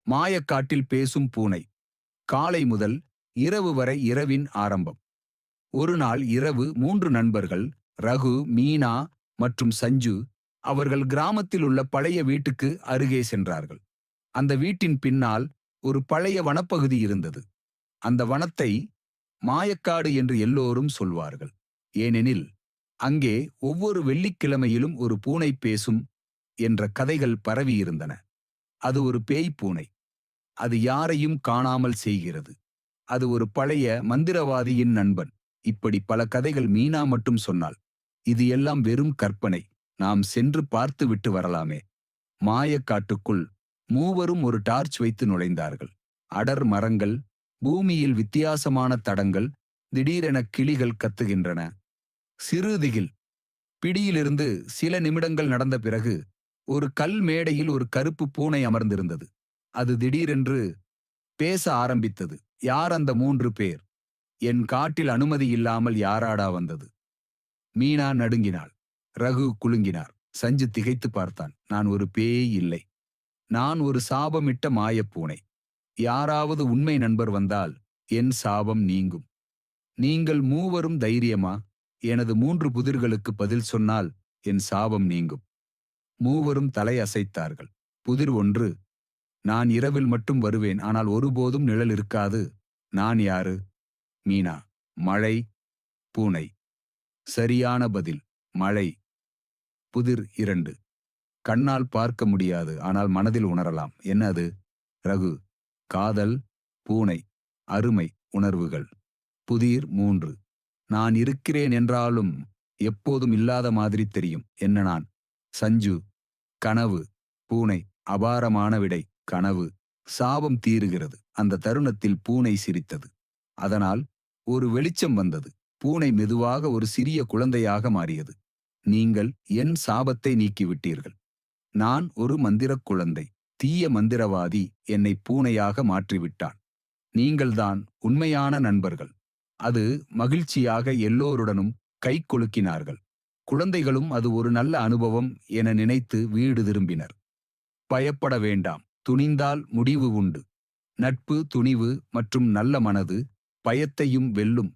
மாயக்காட்டில் பேசும் பூனை. காலை முதல் இரவு வரை இரவின் ஆரம்பம். ஒரு நாள் இரவு 3 நண்பர்கள் ரகு, மீனா மற்றும் சஞ்சு அவர்கள் கிராமத்தில் உள்ள பழைய வீட்டுக்கு அருகே சென்றார்கள். அந்த வீட்டின் பின்னால் ஒரு பழைய வனப்பகுதி இருந்தது. அந்த வனத்தை மாயக்காடு என்று எல்லோரும் சொல்வார்கள். ஏனெனில் அங்கே ஒவ்வொரு வெள்ளிக்கிழமையிலும் ஒரு பூனை பேசும் என்ற கதைகள் பரவியிருந்தன. அது ஒரு பேய் பூனை. அது யாரையும் காணாமல் செய்கிறது. அது ஒரு பழைய மந்திரவாதியின் நண்பன். இப்படி பல கதைகள் மீனா மட்டும் சொன்னாள். இது எல்லாம் வெறும் கற்பனை. நாம் சென்று பார்த்து விட்டு வரலாமே. மாயக்காட்டுக்குள் மூவரும் ஒரு டார்ச் வைத்து நுழைந்தார்கள். அடர் மரங்கள், பூமியில் வித்தியாசமான தடங்கள், திடீரென கிளிகள் கத்துகின்றன. சிறு திகில். பிடியிலிருந்து சில நிமிடங்கள் நடந்த பிறகு ஒரு கல் மேடையில் ஒரு கருப்பு பூனை அமர்ந்திருந்தது. அது திடீரென்று பேச ஆரம்பித்தது. யார் அந்த 3 பேர்? என் காட்டில் அனுமதி இல்லாமல் யாராடா வந்தது? மீனா நடுங்கினாள். ரகு குலுங்கினார். சஞ்சு திகைத்து பார்த்தான். நான் ஒரு பேய் இல்லை. நான் ஒரு சாபமிட்ட மாயப்பூனை. யாராவது உண்மை நண்பர் வந்தால் என் சாபம் நீங்கும். நீங்கள் மூவரும் தைரியமா? எனது 3 புதிர்களுக்கு பதில் சொன்னால் என் சாபம் நீங்கும். மூவரும் தலை அசைத்தார்கள். புதிர் 1. நான் இரவில் மட்டும் வருவேன், ஆனால் ஒருபோதும் நிழல் இருக்காது. நான் யாரு? மீனா. மழை. பூனை. சரியான பதில் மழை. புதிர் 2. கண்ணால் பார்க்க முடியாது, ஆனால் மனதில் உணரலாம். என்ன அது? ரகு. காதல். பூனை. அருமை. உணர்வுகள். புதிர் 3. நான் இருக்கிறேன் என்றாலும் எப்போதும் இல்லாத மாதிரி தெரியும். என்ன நான்? சஞ்சு. கனவு. பூனை. அபாரமான விடை. கனவு. சாபம் தீருகிறது. அந்த தருணத்தில் பூனை சிரித்தது. அதனால் ஒரு வெளிச்சம் வந்தது. பூனை மெதுவாக ஒரு சிறிய குழந்தையாக மாறியது. நீங்கள் என் சாபத்தை நீக்கிவிட்டீர்கள். நான் ஒரு மந்திரக் குழந்தை. தீய மந்திரவாதி என்னை பூனையாக மாற்றிவிட்டான். நீங்கள்தான் உண்மையான நண்பர்கள். அது மகிழ்ச்சியாக எல்லோருடனும் கை குலுக்கினார்கள். குழந்தைகளும் அது ஒரு நல்ல அனுபவம் என நினைத்து வீடு திரும்பினர். பயப்பட வேண்டாம். துணிந்தால் முடிவு உண்டு. நட்பு, துணிவு மற்றும் நல்ல மனது பயத்தையும் வெல்லும்